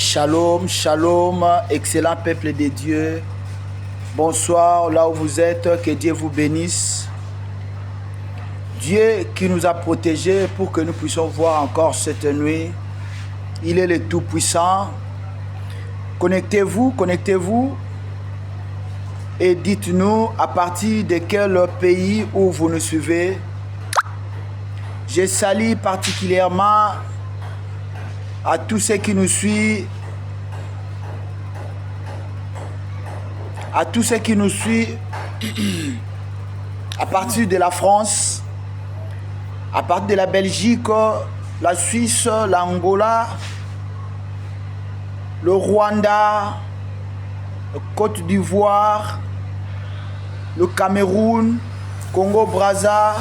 Shalom, shalom, excellent peuple de Dieu. Bonsoir là où vous êtes, que Dieu vous bénisse. Dieu qui nous a protégés pour que nous puissions voir encore cette nuit. Il est le Tout-Puissant. Connectez-vous et dites-nous à partir de quel pays où vous nous suivez. Je salue particulièrement à tous ceux qui nous suivent, à partir de la France, à partir de la Belgique, la Suisse, l'Angola, le Rwanda, la Côte d'Ivoire, le Cameroun, Congo-Brazza,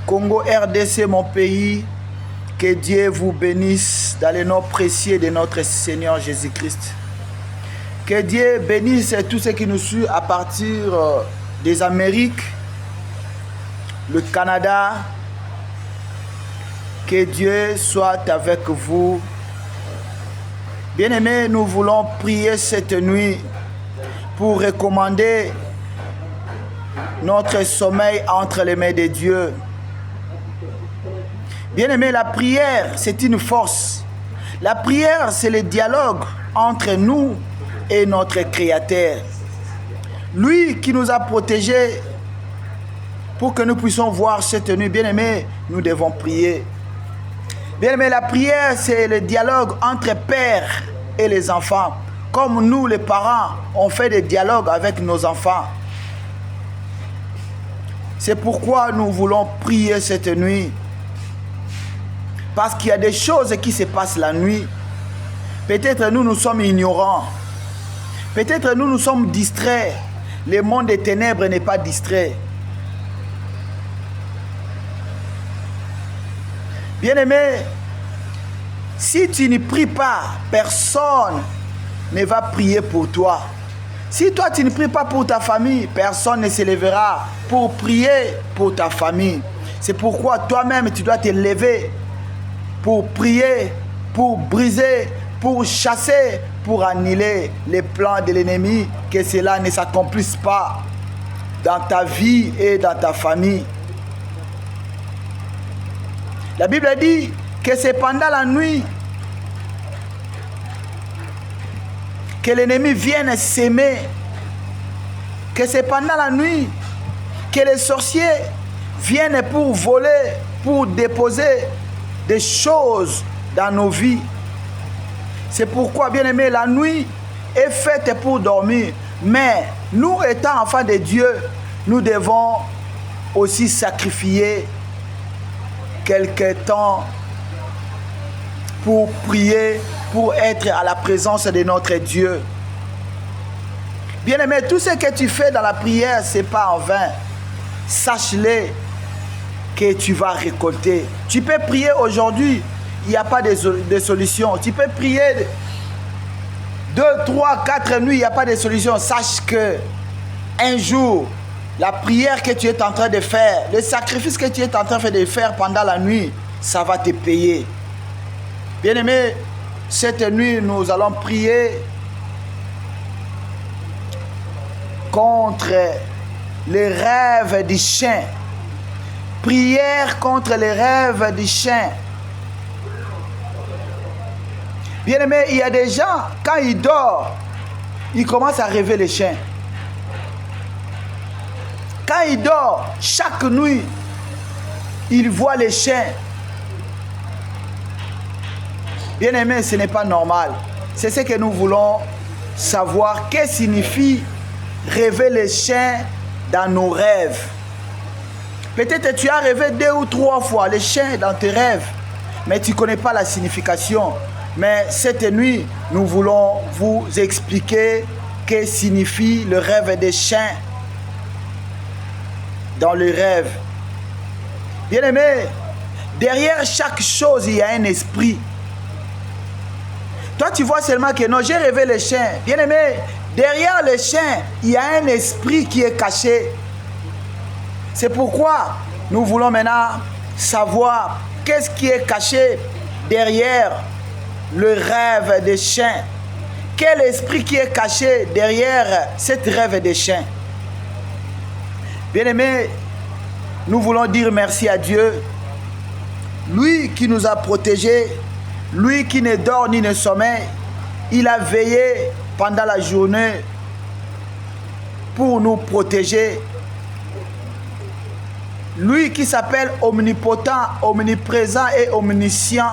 Congo RDC, mon pays. Que Dieu vous bénisse dans le nom précieux de notre Seigneur Jésus-Christ. Que Dieu bénisse tous ceux qui nous suivent à partir des Amériques, le Canada. Que Dieu soit avec vous. Bien-aimés, nous voulons prier cette nuit pour recommander notre sommeil entre les mains de Dieu. Bien-aimé, la prière, c'est une force. La prière, c'est le dialogue entre nous et notre Créateur. Lui qui nous a protégés pour que nous puissions voir cette nuit. Bien-aimé, nous devons prier. Bien-aimé, la prière, c'est le dialogue entre père et les enfants. Comme nous, les parents, on fait des dialogues avec nos enfants. C'est pourquoi nous voulons prier cette nuit. Parce qu'il y a des choses qui se passent la nuit. Peut-être nous sommes ignorants. Peut-être nous sommes distraits. Le monde des ténèbres n'est pas distrait. Bien-aimé, si tu ne pries pas, personne ne va prier pour toi. Si toi tu ne pries pas pour ta famille, personne ne se lèvera pour prier pour ta famille. C'est pourquoi toi-même tu dois te lever pour prier, pour briser, pour chasser, pour annuler les plans de l'ennemi, que cela ne s'accomplisse pas dans ta vie et dans ta famille. La Bible dit que c'est pendant la nuit que l'ennemi vienne s'aimer, que c'est pendant la nuit que les sorciers viennent pour voler, pour déposer des choses dans nos vies. C'est pourquoi, bien aimé, la nuit est faite pour dormir. Mais nous, étant enfants de Dieu, nous devons aussi sacrifier quelque temps pour prier, pour être à la présence de notre Dieu. Bien aimé, tout ce que tu fais dans la prière, ce n'est pas en vain. Sache-le que tu vas récolter. Tu peux prier aujourd'hui, il n'y a pas de solution. Tu peux prier 2, 3, 4 nuits, il n'y a pas de solution. Sache que un jour, la prière que tu es en train de faire, le sacrifice que tu es en train de faire pendant la nuit, ça va te payer. Bien-aimé, cette nuit, nous allons prier contre les rêves du chien. Prière contre les rêves du chien. Bien-aimé, il y a des gens, quand ils dorment, ils commencent à rêver les chiens. Quand ils dorment, chaque nuit, ils voient les chiens. Bien-aimé, ce n'est pas normal. C'est ce que nous voulons savoir. Qu'est-ce que signifie rêver les chiens dans nos rêves? Peut-être tu as rêvé 2 ou 3 fois les chiens dans tes rêves, mais tu ne connais pas la signification. Mais cette nuit, nous voulons vous expliquer ce que signifie le rêve des chiens dans le rêve. Bien-aimé, derrière chaque chose, il y a un esprit. Toi, tu vois seulement que non, j'ai rêvé les chiens. Bien-aimé, derrière les chiens, il y a un esprit qui est caché. C'est pourquoi nous voulons maintenant savoir qu'est-ce qui est caché derrière le rêve des chiens? Quel esprit qui est caché derrière cette rêve des chiens? Bien-aimés, nous voulons dire merci à Dieu, lui qui nous a protégés, lui qui ne dort ni ne sommeille. Il a veillé pendant la journée pour nous protéger. Lui qui s'appelle omnipotent, omniprésent et omniscient.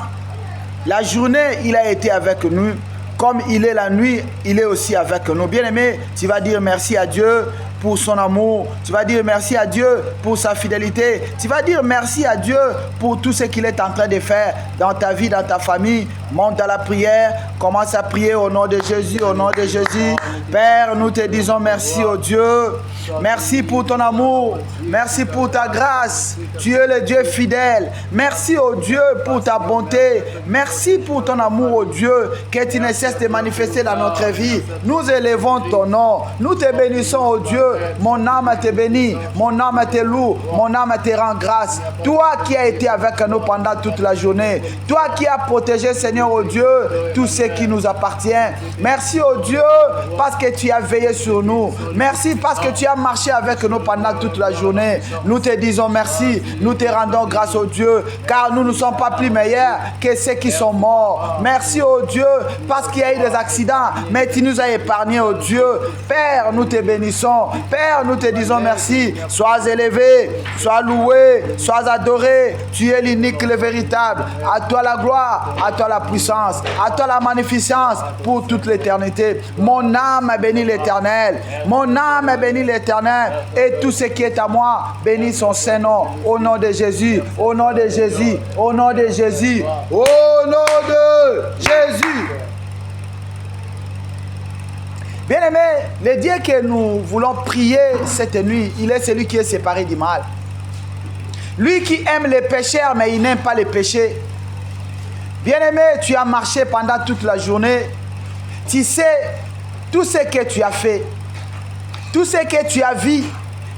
La journée, il a été avec nous. Comme il est la nuit, il est aussi avec nous. Bien-aimé, tu vas dire merci à Dieu pour son amour. Tu vas dire merci à Dieu pour sa fidélité. Tu vas dire merci à Dieu pour tout ce qu'il est en train de faire dans ta vie, dans ta famille. Monte à la prière. Commence à prier au nom de Jésus, au nom de Jésus. Père, nous te disons merci au Dieu. Merci pour ton amour. Merci pour ta grâce. Tu es le Dieu fidèle. Merci au Dieu pour ta bonté. Merci pour ton amour au Dieu que tu ne cesses de manifester dans notre vie. Nous élevons ton nom. Nous te bénissons au Dieu. Mon âme te bénit. Mon âme te loue. Mon âme te rend grâce. Toi qui as été avec nous pendant toute la journée. Toi qui as protégé, Seigneur, au Dieu, tout ce qui nous appartient. Merci au Dieu parce que tu as veillé sur nous. Merci parce que tu as marché avec nous pendant toute la journée. Nous te disons merci. Nous te rendons grâce au Dieu car nous ne sommes pas plus meilleurs que ceux qui sont morts. Merci au Dieu parce qu'il y a eu des accidents, mais tu nous as épargnés, au Dieu. Père, nous te bénissons. Père, nous te disons merci. Sois élevé, sois loué, sois adoré. Tu es l'unique, le véritable. À toi la gloire, à toi la puissance, à toi la magnificence pour toute l'éternité. Mon âme bénit l'Éternel. Mon âme bénit l'Éternel. Et tout ce qui est à moi, bénit son Saint-Nom. Au nom de Jésus, au nom de Jésus, au nom de Jésus, au nom de Jésus. Bien-aimé, le Dieu que nous voulons prier cette nuit, il est celui qui est séparé du mal. Lui qui aime les pécheurs, mais il n'aime pas les péchés. Bien-aimé, tu as marché pendant toute la journée. Tu sais tout ce que tu as fait, tout ce que tu as vu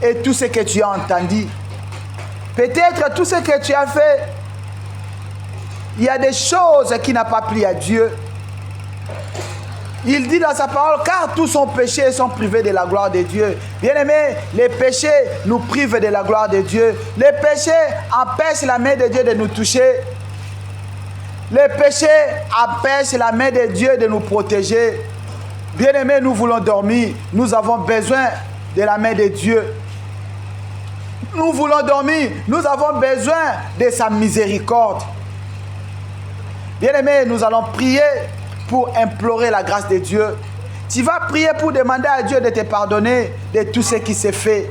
et tout ce que tu as entendu. Peut-être tout ce que tu as fait, il y a des choses qui n'ont pas plu à Dieu. Il dit dans sa parole, car tous sont péchés et sont privés de la gloire de Dieu. Bien-aimés, les péchés nous privent de la gloire de Dieu. Les péchés empêchent la main de Dieu de nous toucher. Les péchés empêchent la main de Dieu de nous protéger. Bien-aimés, nous voulons dormir. Nous avons besoin de la main de Dieu. Nous voulons dormir. Nous avons besoin de sa miséricorde. Bien-aimés, nous allons prier pour implorer la grâce de Dieu. Tu vas prier pour demander à Dieu de te pardonner de tout ce qui s'est fait,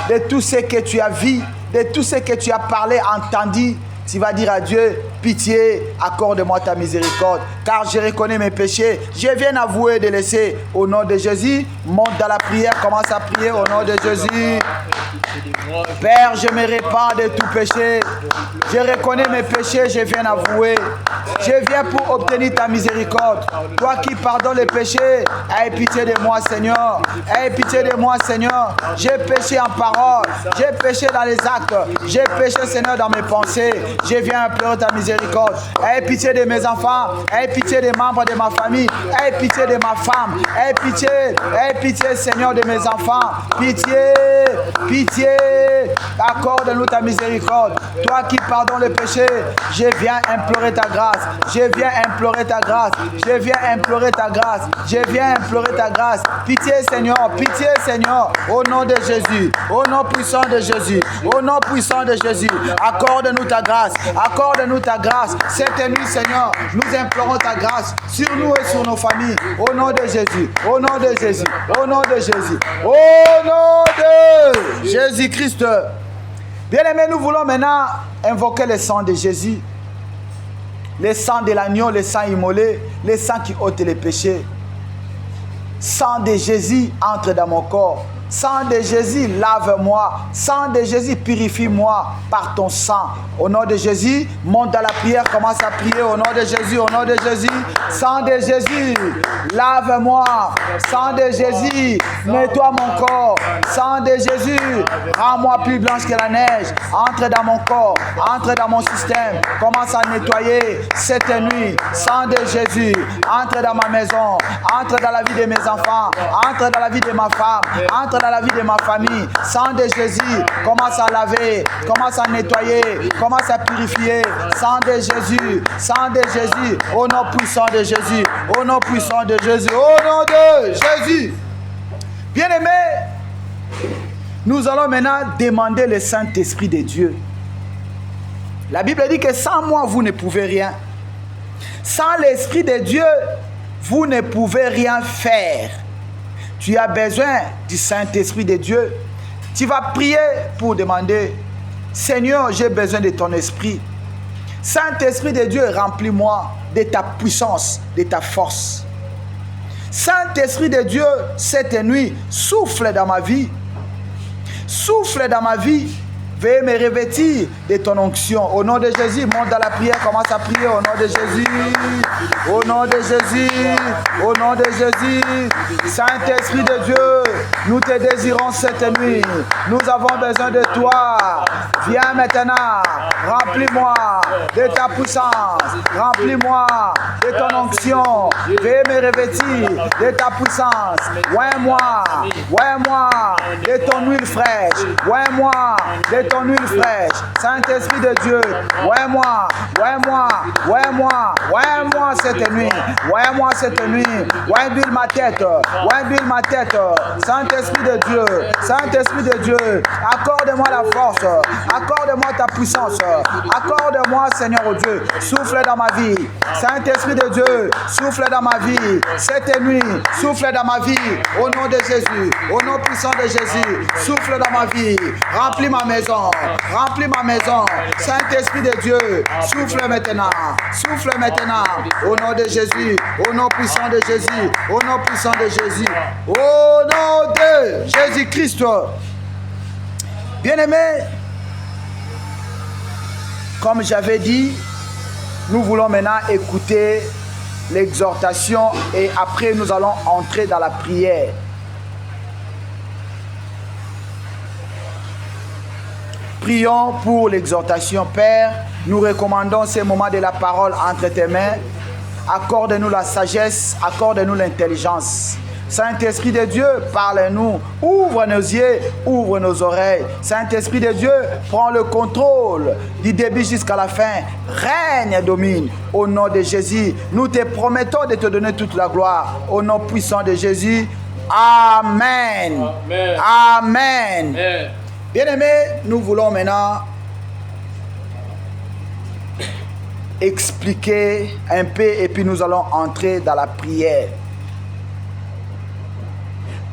de tout ce que tu as vu, de tout ce que tu as parlé, entendu. Tu vas dire à Dieu, pitié, accorde-moi ta miséricorde, car je reconnais mes péchés. Je viens avouer de laisser au nom de Jésus. Monte dans la prière, commence à prier au nom de Jésus. Père, je me répands de tout péché. Je reconnais mes péchés, je viens avouer. Je viens pour obtenir ta miséricorde. Toi qui pardonnes les péchés, aie pitié de moi, Seigneur. Aie pitié de moi, Seigneur. J'ai péché en parole, j'ai péché dans les actes, j'ai péché, Seigneur, dans mes pensées. Je viens implorer ta miséricorde. Aie pitié de mes enfants, aie pitié des membres de ma famille, aie pitié de ma femme, aie pitié, Seigneur, de mes enfants. Pitié, pitié, accorde-nous ta miséricorde. Toi qui pardonnes le péché, je viens implorer ta grâce. Je viens implorer ta grâce. Je viens implorer ta grâce. Je viens implorer ta grâce. Pitié, Seigneur, au nom de Jésus, au nom puissant de Jésus, au nom puissant de Jésus. Accorde-nous ta grâce. Accorde-nous ta grâce. Cette nuit, Seigneur, nous implorons ta grâce sur nous et sur nos familles. Au nom de Jésus, au nom de Jésus, au nom de Jésus, au nom de Jésus-Christ. Bien-aimés, nous voulons maintenant invoquer le sang de Jésus. Le sang de l'agneau, le sang immolé, le sang qui ôte les péchés. Sang de Jésus entre dans mon corps. Sang de Jésus, lave-moi. Sang de Jésus, purifie-moi par ton sang. Au nom de Jésus, monte dans la prière, commence à prier. Au nom de Jésus, au nom de Jésus. Sang de Jésus, lave-moi. Sang de Jésus, nettoie mon corps. Sang de Jésus, rends-moi plus blanche que la neige. Entre dans mon corps, entre dans mon système. Commence à nettoyer cette nuit. Sang de Jésus, entre dans ma maison. Entre dans la vie de mes enfants. Entre dans la vie de ma femme. Entre dans la vie de ma famille. Sang de Jésus, commence à laver, commence à nettoyer, commence à purifier. Sang de Jésus, sang de Jésus, au nom puissant de Jésus, au nom puissant de Jésus, au nom de Jésus. Bien-aimés, nous allons maintenant demander le Saint-Esprit de Dieu. La Bible dit que sans moi, vous ne pouvez rien. Sans l'Esprit de Dieu, vous ne pouvez rien faire. Tu as besoin du Saint-Esprit de Dieu. Tu vas prier pour demander, Seigneur, j'ai besoin de ton esprit. Saint-Esprit de Dieu, remplis-moi de ta puissance, de ta force. Saint-Esprit de Dieu, cette nuit, souffle dans ma vie. Souffle dans ma vie. Veuillez me revêtir de ton onction. Au nom de Jésus, monte dans la prière, commence à prier. Au nom de Jésus, au nom de Jésus, au nom de Jésus. Saint-Esprit de Dieu, nous te désirons cette nuit. Nous avons besoin de toi. Viens maintenant, remplis-moi de ta puissance. Remplis-moi de ton onction. Veuillez me revêtir de ta puissance. Oins-moi, oins-moi de ton huile fraîche. Oins-moi de ton huile fraîche. Saint-Esprit de Dieu, oins-moi, oins-moi, oins-moi, oins-moi cette nuit. Oins-moi cette nuit. Oins-huile ma tête. Oins-huile ma tête. Saint-Esprit de Dieu, Saint-Esprit de Dieu, accorde-moi la force. Accorde-moi ta puissance. Accorde-moi, Seigneur oh Dieu, souffle dans ma vie. Saint-Esprit de Dieu, souffle dans ma vie. Cette nuit, souffle dans ma vie. Au nom de Jésus, au nom puissant de Jésus, souffle dans ma vie. Remplis ma maison. Remplis ma maison. Saint-Esprit de Dieu, souffle maintenant. Souffle maintenant. Au nom de Jésus. Au nom puissant de Jésus. Au nom puissant de Jésus. Au nom de Jésus-Christ. Bien-aimés, comme j'avais dit, nous voulons maintenant écouter l'exhortation et après nous allons entrer dans la prière. Prions pour l'exhortation. Père, nous recommandons ces moments de la parole entre tes mains. Accorde-nous la sagesse, accorde-nous l'intelligence. Saint-Esprit de Dieu, parle-nous. Ouvre nos yeux, ouvre nos oreilles. Saint-Esprit de Dieu, prends le contrôle du début jusqu'à la fin. Règne et domine. Au nom de Jésus, nous te promettons de te donner toute la gloire. Au nom puissant de Jésus. Amen. Amen. Amen. Amen. Bien-aimés, nous voulons maintenant expliquer un peu et puis nous allons entrer dans la prière.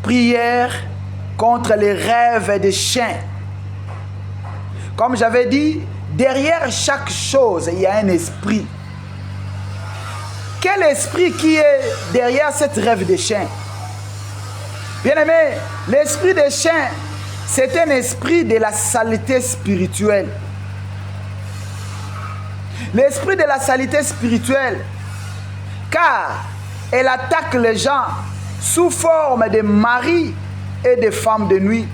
Prière contre les rêves des chiens. Comme j'avais dit, derrière chaque chose, il y a un esprit. Quel esprit qui est derrière cette rêve des chiens? Bien-aimés, l'esprit des chiens, c'est un esprit de la saleté spirituelle. L'esprit de la saleté spirituelle, car elle attaque les gens sous forme de maris et de femmes de nuit.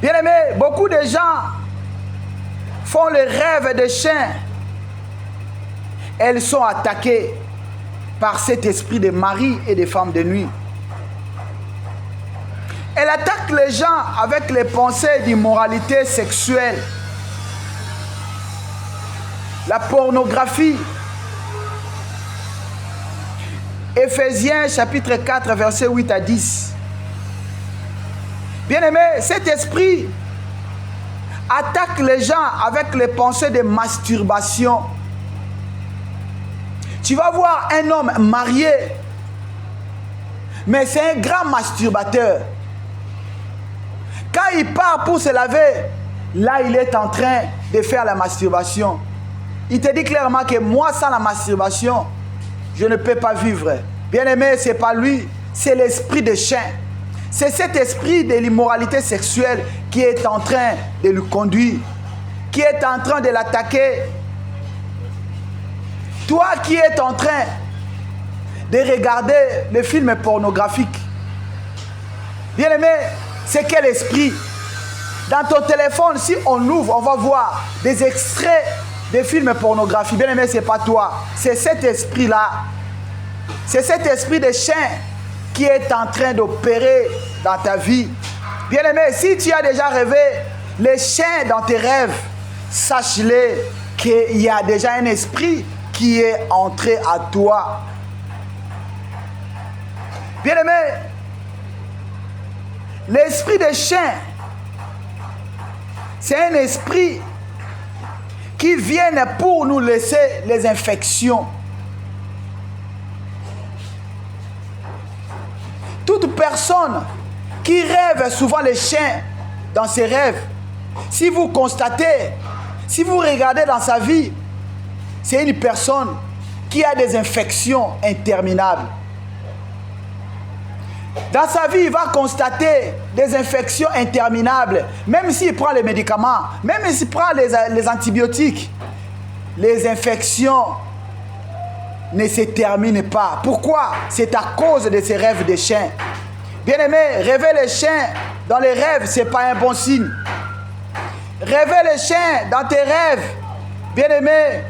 Bien-aimés, beaucoup de gens font le rêve des chiens. Elles sont attaquées par cet esprit de maris et de femmes de nuit. Elle attaque les gens avec les pensées d'immoralité sexuelle, la pornographie. Éphésiens chapitre 4, versets 8 à 10. Bien-aimés, cet esprit attaque les gens avec les pensées de masturbation. Tu vas voir un homme marié, mais c'est un grand masturbateur. Quand il part pour se laver, là il est en train de faire la masturbation. Il te dit clairement que moi sans la masturbation, je ne peux pas vivre. Bien-aimé, ce n'est pas lui, c'est l'esprit de chien. c'est cet esprit de l'immoralité sexuelle qui est en train de le conduire, qui est en train de l'attaquer. Toi qui es en train de regarder les films pornographiques, bien-aimé, c'est quel esprit? Dans ton téléphone, si on ouvre, on va voir des extraits de films pornographiques. Bien-aimé, ce n'est pas toi, c'est cet esprit-là. C'est cet esprit de chien qui est en train d'opérer dans ta vie. Bien-aimé, si tu as déjà rêvé les chiens dans tes rêves, sache-le qu'il y a déjà un esprit qui est entré à toi. Bien-aimé, l'esprit de chien, c'est un esprit qui vient pour nous laisser les infections. Toute personne qui rêve souvent les chiens dans ses rêves, si vous constatez, si vous regardez dans sa vie, c'est une personne qui a des infections interminables. Dans sa vie, il va constater des infections interminables. Même s'il prend les médicaments, même s'il prend les antibiotiques, les infections ne se terminent pas. Pourquoi? C'est à cause de ces rêves de chiens. Bien-aimé, rêver les chiens dans les rêves, ce n'est pas un bon signe. Rêver les chiens dans tes rêves, bien-aimé,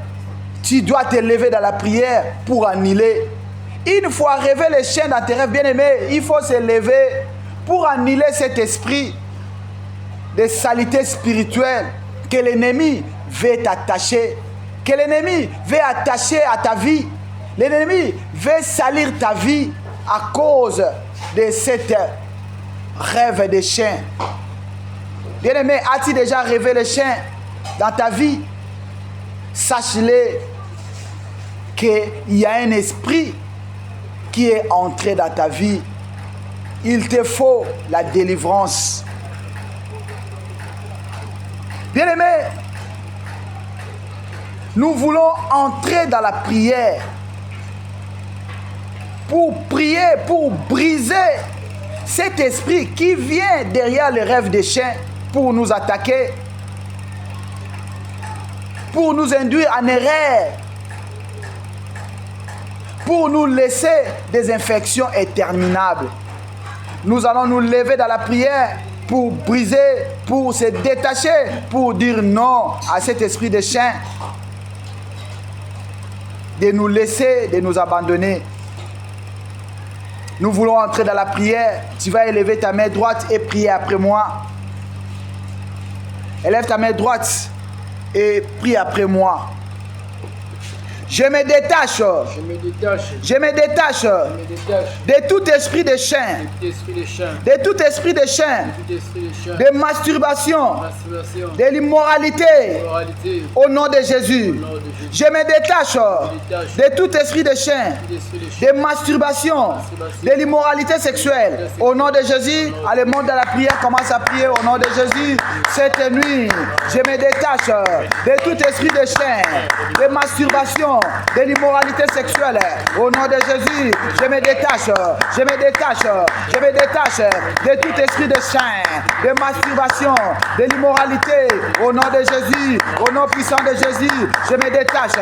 tu dois te lever dans la prière pour annuler. Une fois rêvé les chiens dans tes rêves, bien-aimé, il faut se lever pour annuler cet esprit de saleté spirituelle que l'ennemi veut t'attacher, que l'ennemi veut attacher à ta vie. L'ennemi veut salir ta vie à cause de cet rêve de chien. Bien-aimé, as-tu déjà rêvé les chiens dans ta vie? Sache-le qu'il y a un esprit qui est entré dans ta vie. Il te faut la délivrance. Bien-aimé, nous voulons entrer dans la prière pour prier, pour briser cet esprit qui vient derrière les rêves des chiens pour nous attaquer, pour nous induire en erreur, pour nous laisser des infections interminables. Nous allons nous lever dans la prière pour briser, pour se détacher, pour dire non à cet esprit de chien, de nous laisser, de nous abandonner. Nous voulons entrer dans la prière. Tu vas élever ta main droite et prier après moi. Élève ta main droite et prie après moi. Je me détache de tout esprit de chien, de tout esprit de chien, de masturbation, de l'immoralité, au nom de Jésus. Je me détache de tout esprit de chien, de masturbation, de l'immoralité sexuelle, au nom de Jésus. Allez, monte dans la prière, commence à prier au nom de Jésus. Cette nuit, je me détache de tout esprit de chien, de masturbation, de l'immoralité sexuelle, au nom de Jésus. Je me détache de tout esprit de chien, de masturbation, de l'immoralité, au nom de Jésus, au nom puissant de Jésus. Je me détache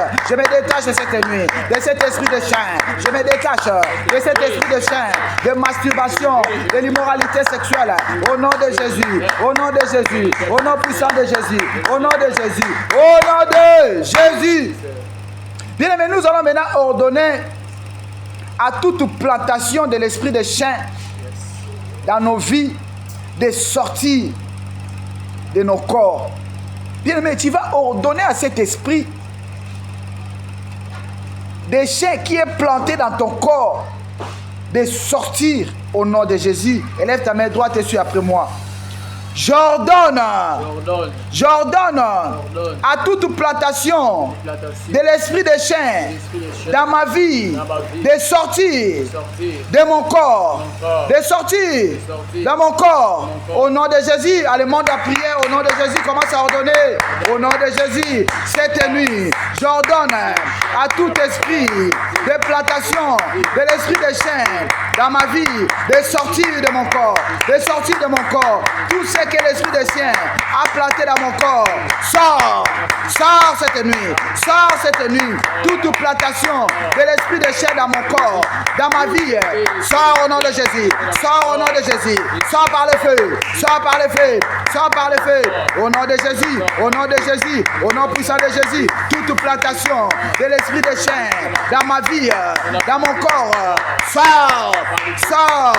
cette nuit de cet esprit de chien. Je me détache de cet esprit de chien, de masturbation, de l'immoralité sexuelle, au nom de Jésus, au nom de Jésus, au nom puissant de Jésus, au nom de Jésus, au nom de Jésus. Bien aimé, nous allons maintenant ordonner à toute plantation de l'esprit de chien dans nos vies de sortir de nos corps. Bien aimé, tu vas ordonner à cet esprit de chien qui est planté dans ton corps de sortir au nom de Jésus. Élève ta main droite et suis après moi. J'ordonne à toute plantation de l'esprit de chien dans ma vie de sortir de mon corps, de sortir dans mon corps. Au nom de Jésus, allez, monte à prier. Au nom de Jésus, commence à ordonner. Au nom de Jésus, cette nuit, j'ordonne à tout esprit de plantation de l'esprit de chien dans ma vie, de sortir de mon corps, de sortir de mon corps. Tout ce que l'esprit des siens a planté dans mon corps, sors, sors cette nuit, sors cette nuit. Toute plantation de l'esprit des chiens dans mon corps, dans ma vie, sors au nom de Jésus, sors au nom de Jésus, sors par le feu, sors par le feu, sors par le feu, au nom de Jésus, au nom de Jésus, au nom puissant de Jésus. Toute plantation de l'esprit des chiens dans ma vie, dans mon corps, sors, sors,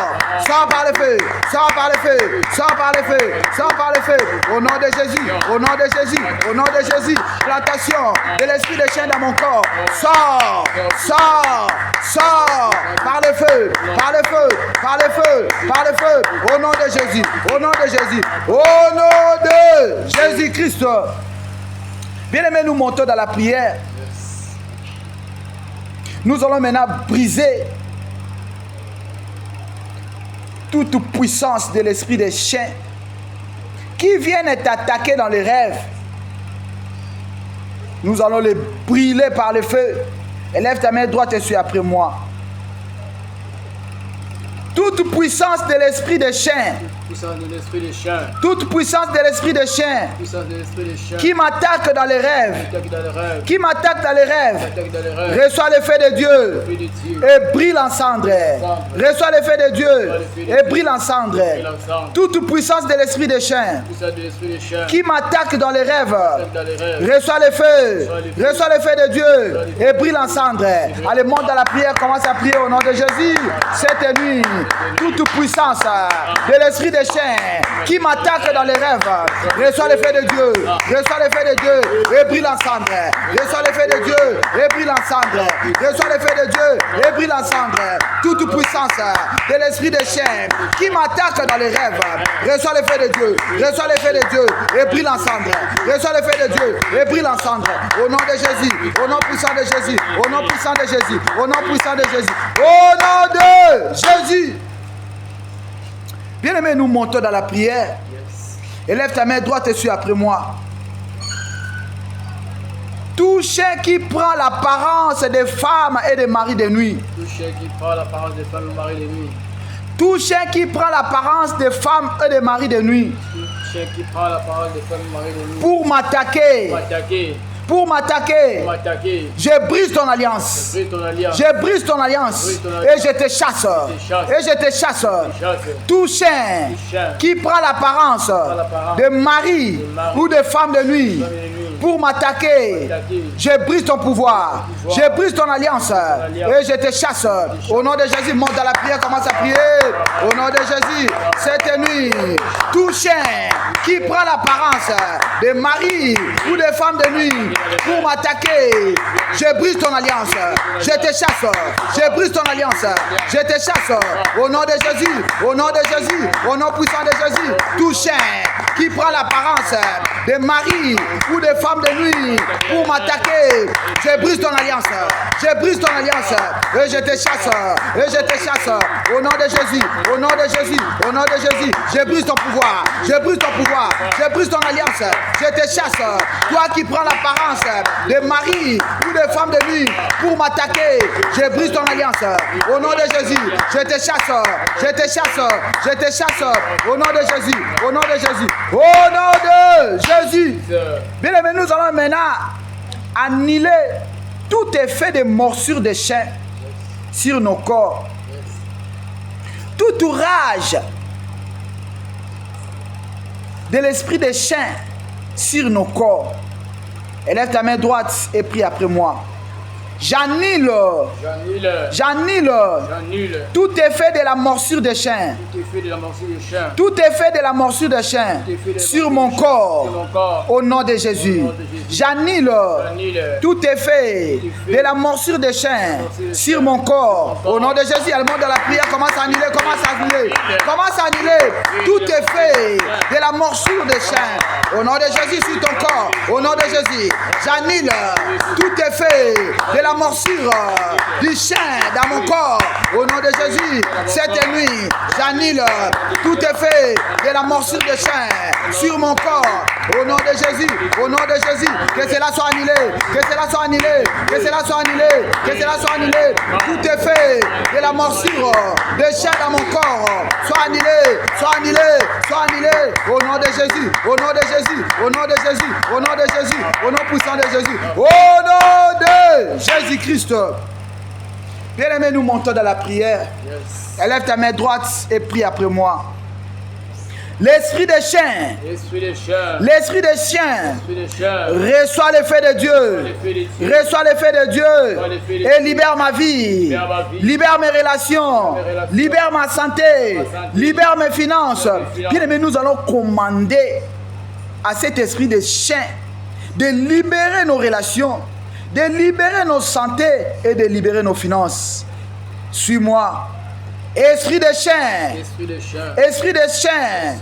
sors par le feu, sors par le feu, sors par le feu, sors par le feu, au nom de Jésus, au nom de Jésus, au nom de Jésus. Plantation de l'esprit des chiens dans mon corps, sors, sors, sors par le feu, par le feu, par le feu, par le feu, au nom de Jésus, au nom de Jésus, au nom de Jésus-Christ. Bien-aimés, nous montons dans la prière. Nous allons maintenant briser toute puissance de l'esprit des chiens qui viennent t'attaquer dans les rêves. Nous allons les brûler par le feu. Élève ta main droite et suis après moi. Toute puissance de l'esprit des chiens. Toute puissance de l'esprit des chiens. Qui m'attaque dans les rêves. Qui m'attaque dans les rêves. Reçois le feu de Dieu. Et brille en cendres. Reçois le feu de Dieu. Et brille en cendres. Toute puissance de l'esprit des chiens. Qui m'attaque dans les rêves. Reçois le feu. Reçois le feu de Dieu. Et brille en cendres. Allez, monte dans la prière. Commence à prier au nom de Jésus. Cette nuit. Toute puissance de l'esprit des chiens qui m'attaque dans les rêves, reçois le feu de Dieu, reçois le feu de Dieu et brille en cendres, reçois le feu de Dieu et brille en cendres, reçois le feu de Dieu et brille en cendres. Toute puissance de l'esprit des chiens qui m'attaque dans les rêves, reçois le feu de Dieu, reçois le feu de Dieu et brille en cendres, reçois le feu de Dieu et brille en cendres. Au nom de Jésus, au nom puissant de Jésus, au nom puissant de Jésus, au nom puissant de Jésus, au nom de Jésus. Bien-aimé, nous montons dans la prière. Élève ta main droite et suis après moi. Tout chien qui prend l'apparence des femmes et des maris de nuit. Tout chien qui prend l'apparence des femmes et des maris de nuit. Tout chien qui prend l'apparence des femmes et des maris de nuit. Tout chien qui prend l'apparence des femmes et des maris de nuit. Pour m'attaquer. Pour m'attaquer, je brise ton alliance. Je brise ton alliance. Et je te chasse. Et je te chasse. Tout chien qui prend l'apparence de mari ou de femme de nuit pour m'attaquer, je brise ton pouvoir. Je brise ton alliance. Et je te chasse. Au nom de Jésus, monte dans la prière, commence à prier. Au nom de Jésus, cette nuit, tout chien qui prend l'apparence de mari ou de femme de nuit pour m'attaquer, je brise ton alliance, je te chasse, je brise ton alliance, je te chasse, au nom de Jésus, au nom de Jésus, au nom puissant de Jésus. Tout chien qui prend l'apparence de mari ou de femme de nuit pour m'attaquer, je brise ton alliance, je brise ton alliance, et je te chasse, et je te chasse, au nom de Jésus, au nom de Jésus, au nom de Jésus. Je brise ton pouvoir, je brise ton pouvoir, je brise ton alliance, je te chasse, toi qui prends l'apparence de mari ou de femme de nuit pour m'attaquer, je brise ton alliance, au nom de Jésus. Je te chasse, je te chasse, je te chasse, au nom de Jésus, au nom de Jésus, au nom de Jésus. Bien aimé, nous allons maintenant annuler tout effet de morsure de chien sur nos corps, toute rage de l'esprit des chiens sur nos corps. Élève ta main droite et prie après moi. J'annule tout effet de la morsure de chien, tout effet de la morsure de chien sur mon corps, au nom de Jésus. J'annule tout effet de la morsure de chien sur mon corps, au nom de Jésus. Elle monte dans la prière, commence à annuler, commence à annuler, commence à annuler tout effet de la morsure de chien, au nom de Jésus sur ton corps, au nom de Jésus. J'annule tout effet de la morsure du chien dans mon corps. Au nom de Jésus, cette nuit, j'annule tout effet de la morsure de chien sur mon corps. Au nom de Jésus, au nom de Jésus, que cela soit annulé, que cela soit annulé, que cela soit annulé, que cela soit annulé. Tout effet de la morsure de chien dans mon corps soit annulé, soit annulé, soit annulé. Au nom de Jésus, au nom de Jésus, au nom de Jésus, au nom de Jésus, au nom puissant de Jésus, au nom de Jésus-Christ. Bien-aimé, nous montons dans la prière. Élève ta main droite et prie après moi. L'esprit des chiens, l'esprit des chiens, reçois l'effet de Dieu, reçois l'effet de Dieu et libère ma vie, libère mes relations, libère ma santé, libère mes finances. Bien aimé, nous allons commander à cet esprit de chien de libérer nos relations, de libérer nos santé et de libérer nos finances. Suis-moi. Esprit de chien, esprit de chien,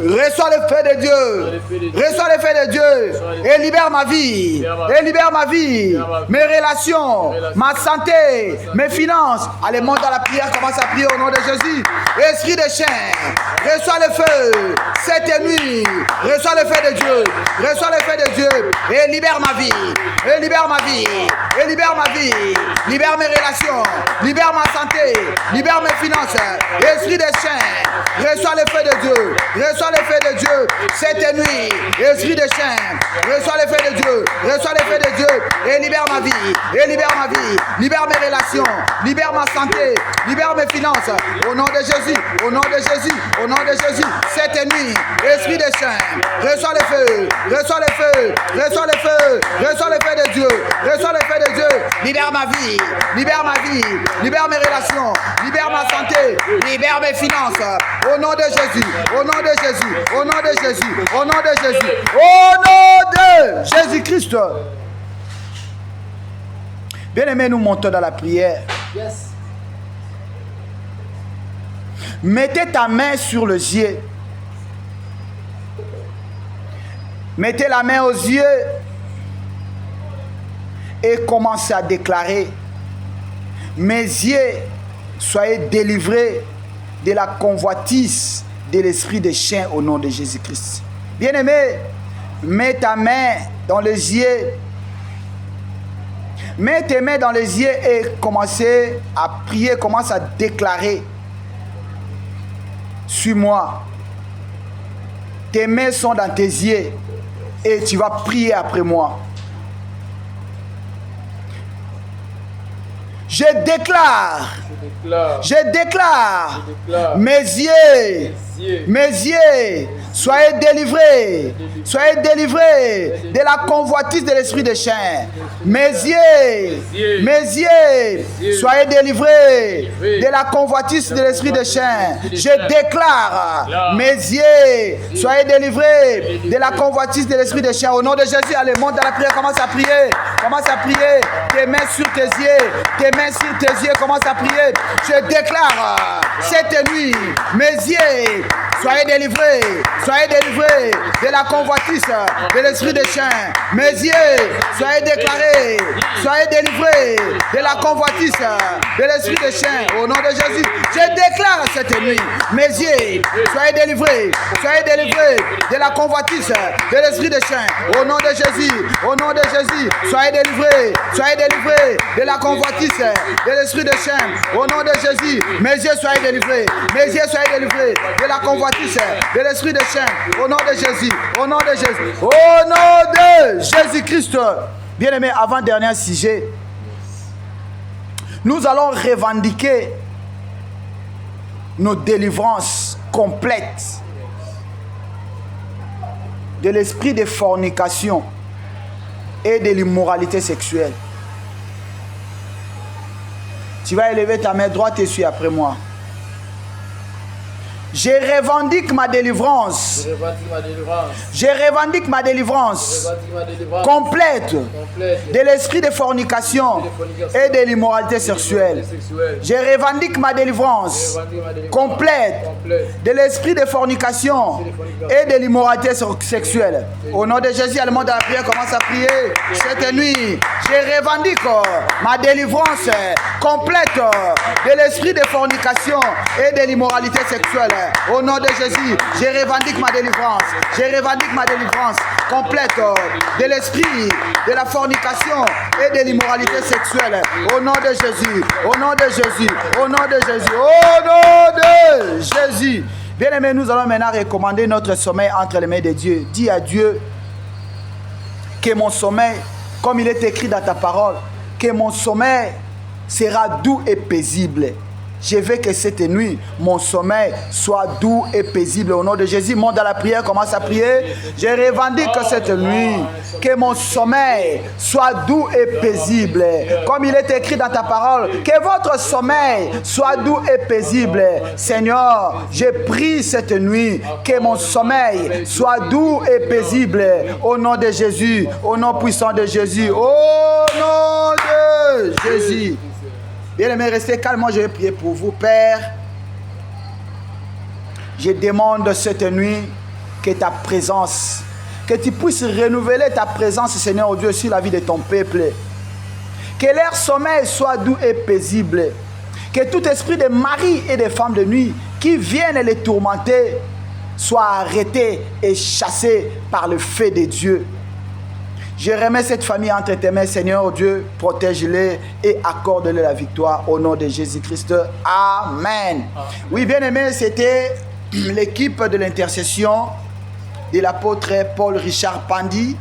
reçois l'effet de Dieu, reçois l'effet de Dieu et libère ma vie, et libère ma vie, mes relations, ma santé, mes finances. Allez, monte dans la prière, commence à prier au nom de Jésus. Esprit de chien, reçois le feu cette nuit, reçois le feu de Dieu, reçois le feu de Dieu et libère ma vie, et libère ma vie, et libère ma vie, libère mes relations, libère ma santé, libère mes finances. Esprit de chien, reçois le feu de Dieu, reçois le feu de Dieu cette nuit. Esprit de chien, reçois le feu de Dieu, reçois le feu de Dieu et libère ma vie, et libère ma vie, libère mes relations, libère ma santé, libère mes finances. Au nom de Jésus, au nom de Jésus, au nom de Jésus, cette nuit, esprit de chien, reçois le feu, reçois le feu, reçois le feu, reçois le feu de Dieu, reçois le feu de Dieu, libère ma vie, libère ma vie, libère mes relations, libère ma santé, libère mes finances. Au nom de Jésus, au nom de Jésus, au nom de Jésus, au nom de Jésus, au nom de Jésus-Christ. Bien-aimés, nous montons dans la prière. Mettez ta main sur le yeux. Mettez la main aux yeux et commencez à déclarer: mes yeux, soyez délivrés de la convoitise de l'esprit des chiens au nom de Jésus-Christ. Bien-aimé, mets ta main dans les yeux. Mets tes mains dans les yeux et commencez à prier, commence à déclarer. Suis-moi. Tes mains sont dans tes yeux et tu vas prier après moi. Je déclare, mes yeux, soyez délivrés de la convoitise de l'esprit des chiens. Mes yeux, soyez délivrés de la convoitise de l'esprit des chiens. Je déclare, mes yeux, soyez délivrés de la convoitise de l'esprit des chiens. Au nom de Jésus, allez, monte dans la prière, commence à prier. Commence à prier, tes mains sur tes yeux, tes mains sur tes yeux, commence à prier. Je déclare cette nuit, mes yeux, soyez délivrés de la convoitise de l'esprit des chiens. Mes yeux, soyez déclarés, soyez délivrés de la convoitise de l'esprit des chiens. Au nom de Jésus, je déclare cette nuit, mes yeux, soyez délivrés de la convoitise de l'esprit des chiens. Au nom de Jésus, soyez délivrés de la convoitise de l'esprit des chiens. Au nom de Jésus, mes yeux, soyez délivrés de la convoitise de l'esprit des chiens. Au nom de Jésus, au nom de Jésus, au nom de Jésus-Christ. Bien-aimés, avant-dernier sujet, nous allons revendiquer nos délivrances complètes de l'esprit de fornication et de l'immoralité sexuelle. Tu vas élever ta main droite et suis après moi. Je revendique ma délivrance. Je revendique ma délivrance. Je revendique ma délivrance Je revendique ma délivrance complète complète de l'esprit de fornication et de l'immoralité sexuelle. Je revendique ma délivrance complète de l'esprit de fornication et de l'immoralité sexuelle. Au nom de Jésus, le monde de la prière commence à prier cette nuit. Je revendique ma délivrance complète de l'esprit de fornication et de l'immoralité sexuelle. Au nom de Jésus, je revendique ma délivrance. Je revendique ma délivrance complète de l'esprit de la fornication et de l'immoralité sexuelle. Au nom de Jésus, au nom de Jésus, au nom de Jésus, au nom de Jésus. Bien-aimés, nous allons maintenant recommander notre sommeil entre les mains de Dieu. Dis à Dieu que mon sommeil, comme il est écrit dans ta parole, que mon sommeil sera doux et paisible. Je veux que cette nuit, mon sommeil soit doux et paisible. Au nom de Jésus, monte dans la prière, commence à prier. Je revendique cette nuit que mon sommeil soit doux et paisible. Comme il est écrit dans ta parole, que votre sommeil soit doux et paisible. Seigneur, je prie cette nuit que mon sommeil soit doux et paisible. Au nom de Jésus, au nom puissant de Jésus, au nom de Jésus. Bien-aimés, restez calme, moi je vais prier pour vous, Père. Je demande cette nuit que ta présence, que tu puisses renouveler ta présence, Seigneur, oh Dieu, sur la vie de ton peuple. Que leur sommeil soit doux et paisible. Que tout esprit de mari et de femme de nuit qui viennent les tourmenter soit arrêté et chassé par le feu de Dieu. Je remets cette famille entre tes mains, Seigneur, oh Dieu, protège-les et accorde-les la victoire au nom de Jésus-Christ. Amen. Oui, bien aimé, c'était l'équipe de l'intercession de l'apôtre Paul Richard Pandi,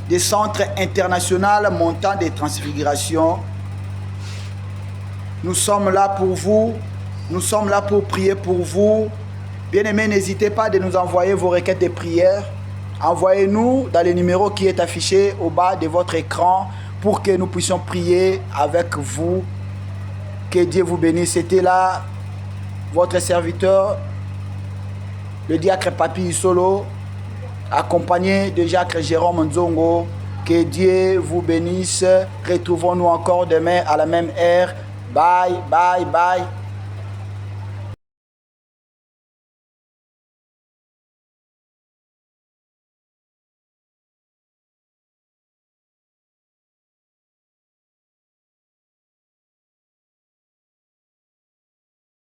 du Centre international montant des transfigurations. Nous sommes là pour vous, nous sommes là pour prier pour vous. Bien aimé, n'hésitez pas de nous envoyer vos requêtes de prière. Envoyez-nous dans le numéro qui est affiché au bas de votre écran pour que nous puissions prier avec vous. Que Dieu vous bénisse. C'était là votre serviteur, le diacre Papi Solo, accompagné de Jacques Jérôme Nzongo. Que Dieu vous bénisse. Retrouvons-nous encore demain à la même heure. Bye, bye, bye.